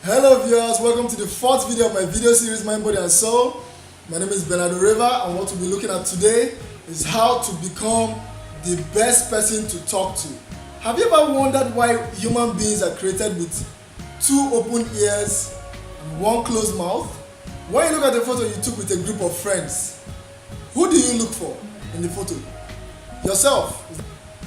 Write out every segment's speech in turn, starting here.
Hello viewers, welcome to the fourth video of my video series Mind, Body and Soul. My name is Oreva, and what we'll be looking at today is how to become the best person to talk to. Have you ever wondered why human beings are created with two open ears and one closed mouth? When you look at the photo you took with a group of friends, who do you look for in the photo? Yourself.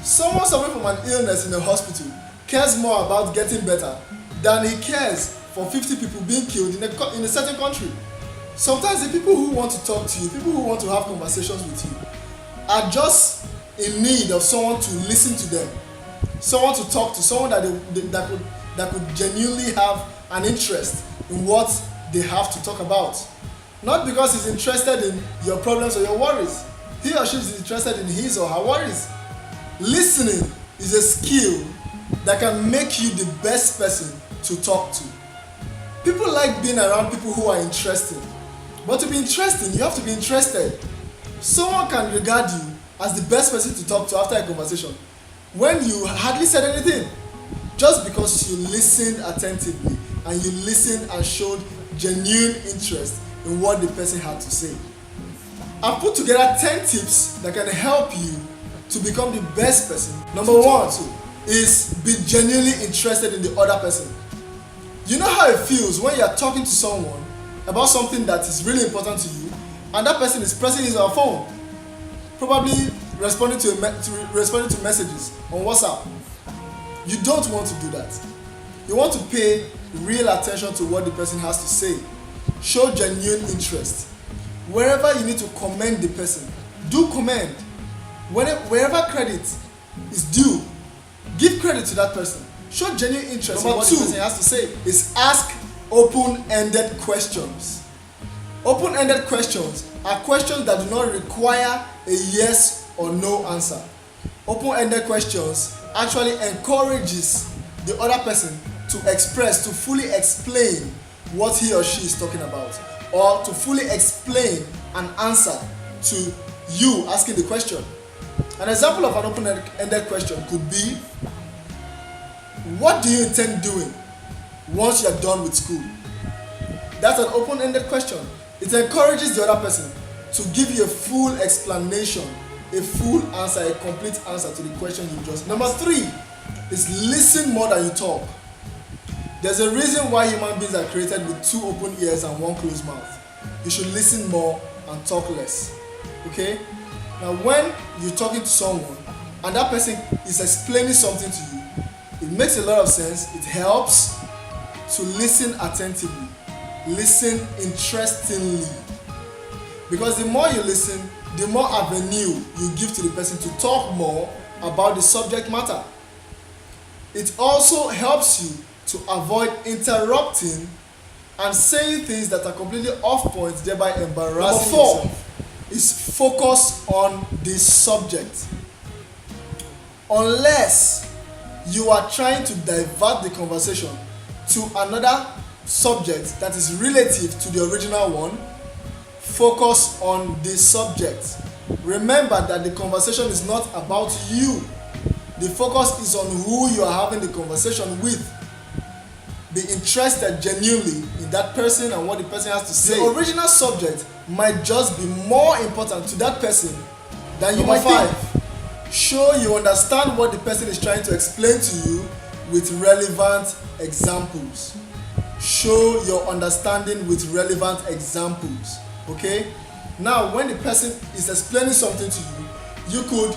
Someone suffering from an illness in a hospital cares more about getting better than he cares for 50 people being killed in a certain country. Sometimes the people who want to talk to you, people who want to have conversations with you, are just in need of someone to listen to them, someone to talk to, someone that could genuinely have an interest in what they have to talk about. Not because he's interested in your problems or your worries. He or she is interested in his or her worries. Listening is a skill that can make you the best person to talk to. People like being around people who are interesting. But to be interesting, you have to be interested. Someone can regard you as the best person to talk to after a conversation when you hardly said anything, just because you listened attentively and you listened and showed genuine interest in what the person had to say. I've put together 10 tips that can help you to become the best person. Number one is be genuinely interested in the other person. You know how it feels when you are talking to someone about something that is really important to you, and that person is pressing his or her phone, probably responding to messages on WhatsApp. You don't want to do that. You want to pay real attention to what the person has to say. Show genuine interest. Wherever you need to commend the person, do commend. Wherever credit is due, give credit to that person. Show genuine interest in what the person has to say. Is ask open-ended questions. Open-ended questions are questions that do not require a yes or no answer. Open-ended questions actually encourages the other person to express, to fully explain what he or she is talking about, or to fully explain an answer to you asking the question. An example of an open-ended question could be, what do you intend doing once you are done with school? That's an open-ended question. It encourages the other person to give you a full explanation, a full answer, a complete answer to the question you just. Number 3 is listen more than you talk. There's a reason why human beings are created with two open ears and one closed mouth. You should listen more and talk less. Okay? Now when you're talking to someone and that person is explaining something to you, it makes a lot of sense. It helps to listen attentively, listen interestingly, because the more you listen, the more avenue you give to the person to talk more about the subject matter. It also helps you to avoid interrupting and saying things that are completely off point, thereby embarrassing yourself. Is focus on the subject. Unless you are trying to divert the conversation to another subject that is relative to the original one, focus on the subject. Remember that the conversation is not about you. The focus is on who you are having the conversation with. Be interested genuinely in that person and what the person has to say. The original subject might just be more important to that person than you might think. Show you understand what the person is trying to explain to you with relevant examples. Show your understanding with relevant examples. Okay? Now, when the person is explaining something to you, you could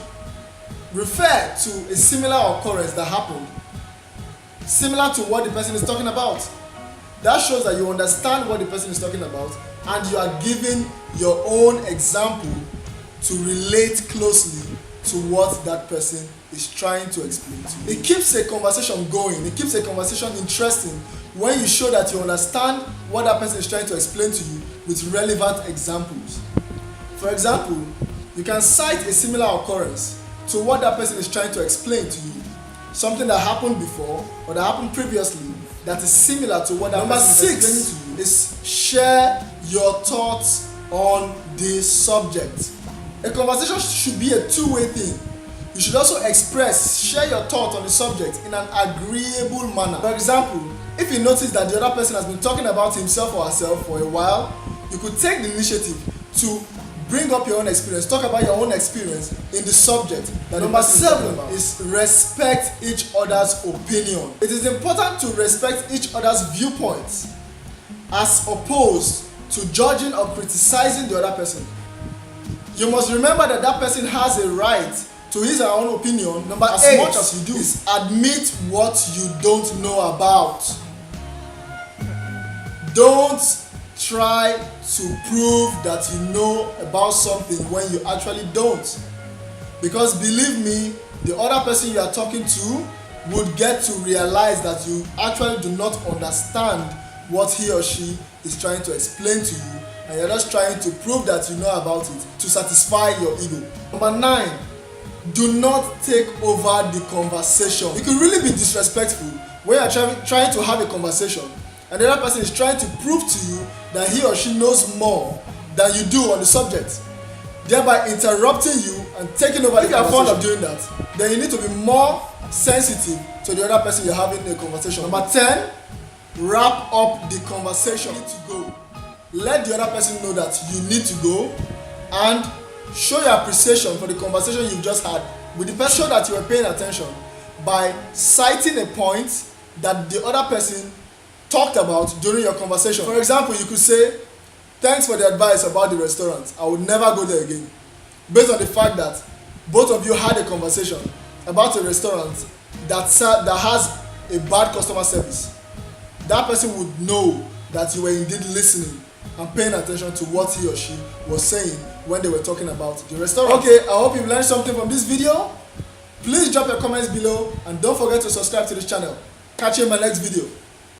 refer to a similar occurrence that happened, similar to what the person is talking about. That shows that you understand what the person is talking about and you are giving your own example to relate closely to what that person is trying to explain to you. It keeps a conversation going. It keeps a conversation interesting when you show that you understand what that person is trying to explain to you with relevant examples. For example, you can cite a similar occurrence to what that person is trying to explain to you. Something that happened before or that happened previously that is similar to what that person is explaining to you. Is share your thoughts on the subject. A conversation should be a two-way thing. You should also share your thoughts on the subject in an agreeable manner. For example, if you notice that the other person has been talking about himself or herself for a while, you could take the initiative to bring up your own experience, talk about your own experience in the subject. Number 7 is respect each other's opinion. It is important to respect each other's viewpoints as opposed to judging or criticizing the other person. You must remember that that person has a right to his or her own opinion. Number 8, as much as you do, is admit what you don't know about. Don't try to prove that you know about something when you actually don't. Because believe me, the other person you are talking to would get to realize that you actually do not understand what he or she is trying to explain to you, and you're just trying to prove that you know about it to satisfy your ego. Number 9, do not take over the conversation. You can really be disrespectful when you're trying to have a conversation and the other person is trying to prove to you that he or she knows more than you do on the subject, thereby interrupting you and taking over the conversation. If you are fond of doing that, then you need to be more sensitive to the other person you're having a conversation. Number 10, wrap up the conversation. You need to go. Let the other person know that you need to go, and show your appreciation for the conversation you've just had with the person. Show that you are paying attention by citing a point that the other person talked about during your conversation. For example, you could say, "Thanks for the advice about the restaurant. I would never go there again." Based on the fact that both of you had a conversation about a restaurant that has a bad customer service, that person would know that you were indeed listening and paying attention to what he or she was saying when they were talking about the restaurant. Okay, I hope you've learned something from this video. Please drop your comments below and don't forget to subscribe to this channel. Catch you in my next video.